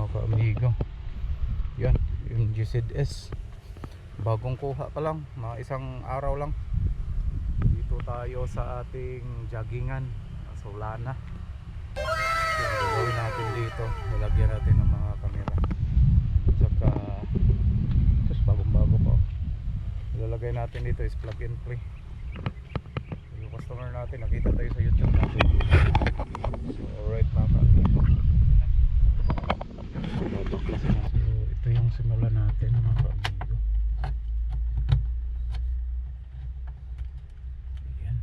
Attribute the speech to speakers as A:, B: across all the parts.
A: mga kaamigo. Yan, yung GZS. Bagong kuha pa lang, mga isang araw lang. Dito tayo sa ating joggingan, Solana. So, gawin natin dito, lalagyan natin ng mga kamera. Saka, just bagong-bago pa. Ilalagay natin dito is plug and play. Yung customer natin, nakita tayo sa YouTube natin. So, alright mga kaamigo. So, ito yung simula natin mga kaamigo. Ayan.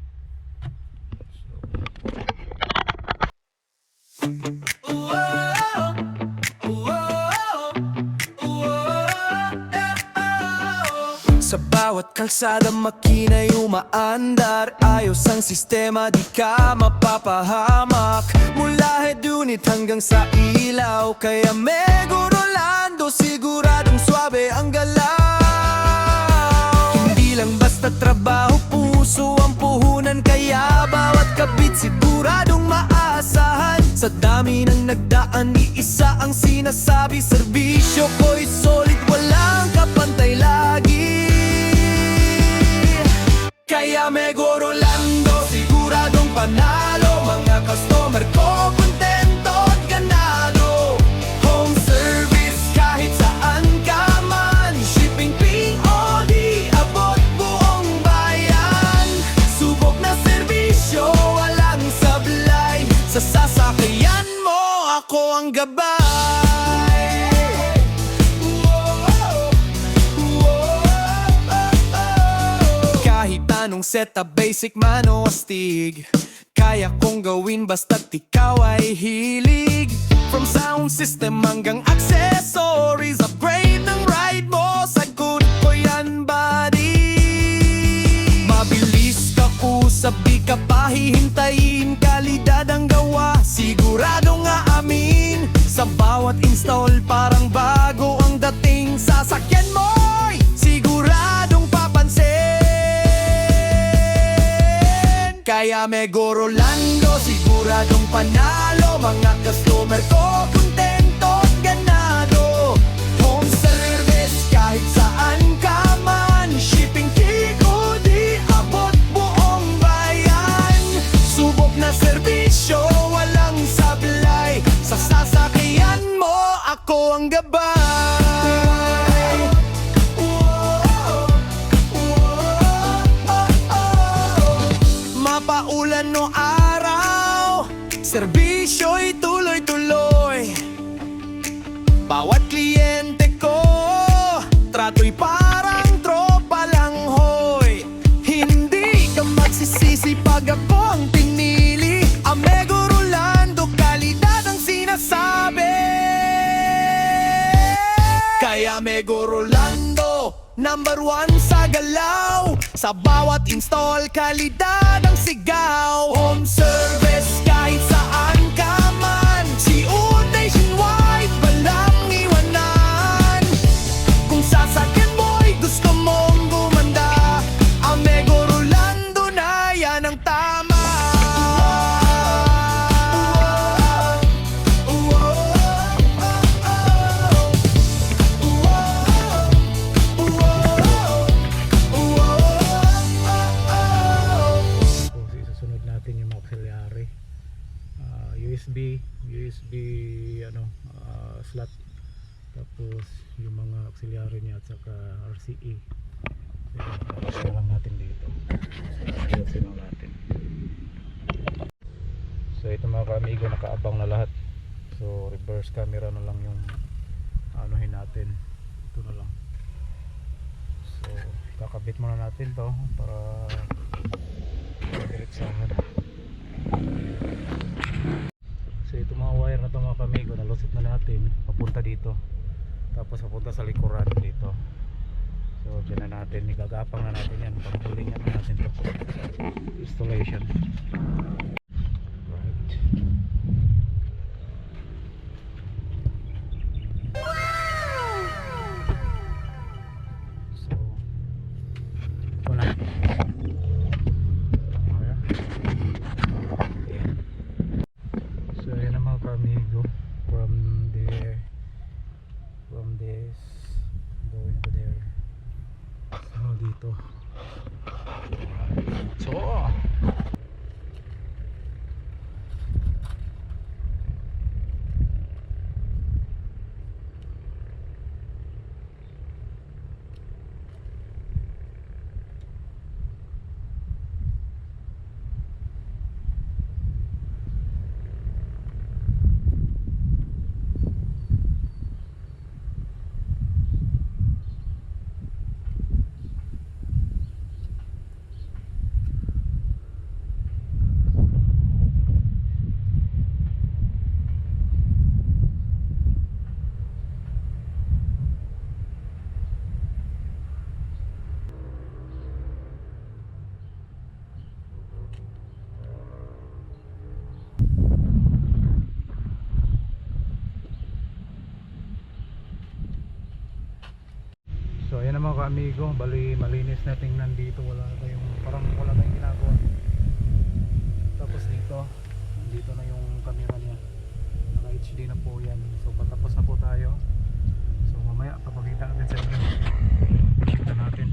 B: Sa bawat kalsada makina'y umaandar. Ayos ang sistema, di ka mapapahamak. Mula head unit hanggang sa ilaw. Kaya Mego Rolando, siguradong swabe ang galaw. Hindi lang basta trabaho, puso ang puhunan. Kaya bawat kabit siguradong maasahan. Sa dami ng nagdaan, iisa ang sinasabi. Serbisyo ko'y solid, walang kapantay lagi. Kaya Mego Rolando, siguradong panalo. Mga customer ko, kontento at ganado. Home service kahit saan ka man. Shipping POD, abot buong bayan. Subok na serbisyo, walang sablay. Sa sasakyan mo, ako ang gabay. Anong setup, basic man o astig, kaya kong gawin basta't ikaw ay hilig. From sound system hanggang accessories, upgrade ng ride mo, sagot ko yan buddy. Mabilis ka usap, di ka pa hihintayin. Kalidad ang gawa, siguradong aamin. Sa bawat install parang bago ang dating. Sasakyan mo'y siguradong papansin. Kaya Mego Rolando, siguradong panalo. Mga customer ko, kontento at ganado. Home service kahit saan ka man. Shipping Kiko, di abot buong bayan. Subok na serbisyo, walang sablay. Sa sasakyan mo, ako ang gabay. Paulan o araw, serbisyo'y tuloy-tuloy. Bawat kliyente ko, trato'y parang tropa lang hoy. Hindi ka magsisisi pag ako ang pinili. Ang Mego Rolando, kalidad ang sinasabi. Kaya Mego Rolando, number one sa galaw. Sa bawat install, kalidad ang sigaw. Home service kahit saan ka man. COD nationwide, walang iwanan. Kung sasakyan mo'y gusto mong gumanda, ang Mego Rolando na yan ang tama.
A: USB slot, tapos yung mga auxiliary niya at saka RCA. Ayun lang natin dito. Ayusin lang natin. So ito mga kaamigo, nakaabang na lahat. So reverse camera na lang yung anuhin natin. Ito na lang. So kakabit muna natin to para diretsahan. So ito mga wire na ito mga kamigo, nalusot na natin papunta dito, tapos papunta sa likuran dito. So dyan na natin, igagapang na natin yan, panghulingan na natin ito, installation. Right. So ito na. So ayan na mga kamigo, from the Ayan mga ka-amigo, bali malinis na tingnan dito, parang wala tayong ginagawa. Tapos dito na yung camera niya, naka HD na po yan. So patapos na po tayo, so mamaya papakita natin sa inyo, check na natin.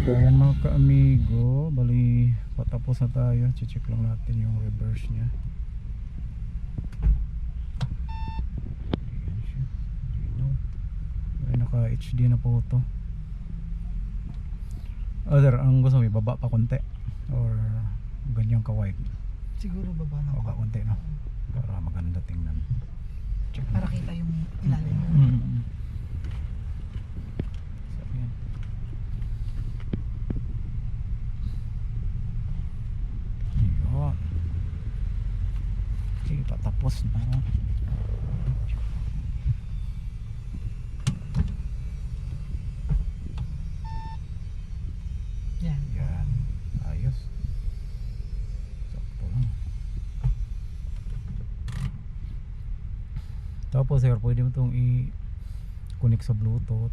A: So ayan mga ka-amigo, bali patapos na tayo, check lang natin yung reverse niya. Naka HD na po ito. Other, ang gusto mo ibaba pa konti or ganyan ka wide?
C: Siguro baba na
A: Baba konti, no? Para maganda tingnan. Check
C: para kita yung ilalim.
A: So, yan. Yun. Sige, patapos na.
C: Yan.
A: Yan, ayos. Sakto lang. Tapos sir, pwede mo itong i-connect sa Bluetooth.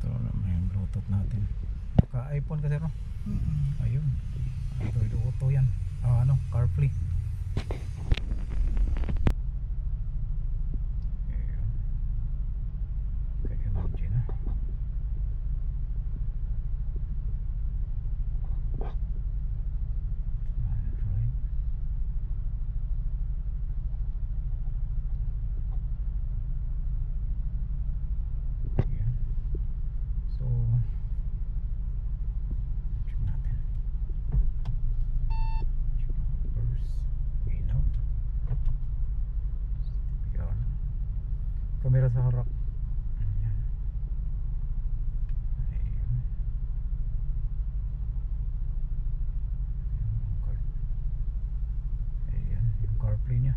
A: Ito naman yung Bluetooth natin. Naka iPhone ka sir, no? Ayun, Android Auto yan. CarPlay. Ayun. Okay, imagine na. Android. Ayan. So check natin. Check first. Ilaw. Ayan. Kamera sa harap. Ayan. Ayan. Ayan, yung CarPlay niya.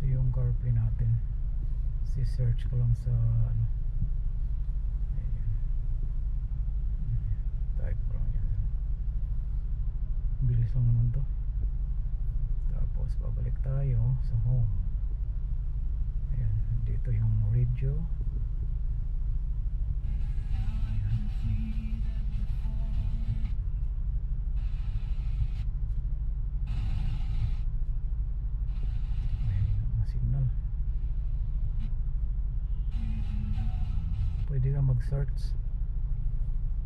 A: Ito yung CarPlay natin. Si-search ko lang sa ano. Ayan. Type ko lang yan. Bilis lang naman to. Tapos babalik tayo sa home. Ayan, dito yung radio. Signal. Pwede ka mag-search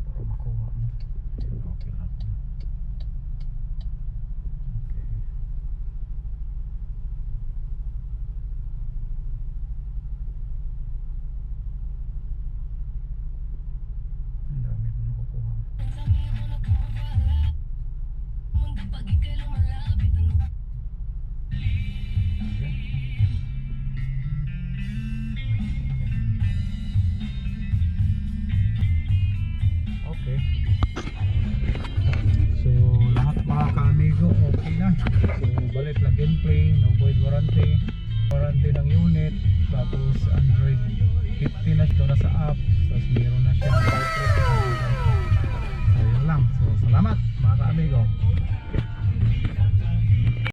A: para makuha mo. Okay lang. Okay. Ang dami mo nakukuha. Okay. So lahat mga ka-amigo okay na. So balik plug and play, no void warranty. Warranty ng unit, tapos Android 15 na ito na sa app, tapos meron na siya. So yun lang. So salamat mga ka-amigo.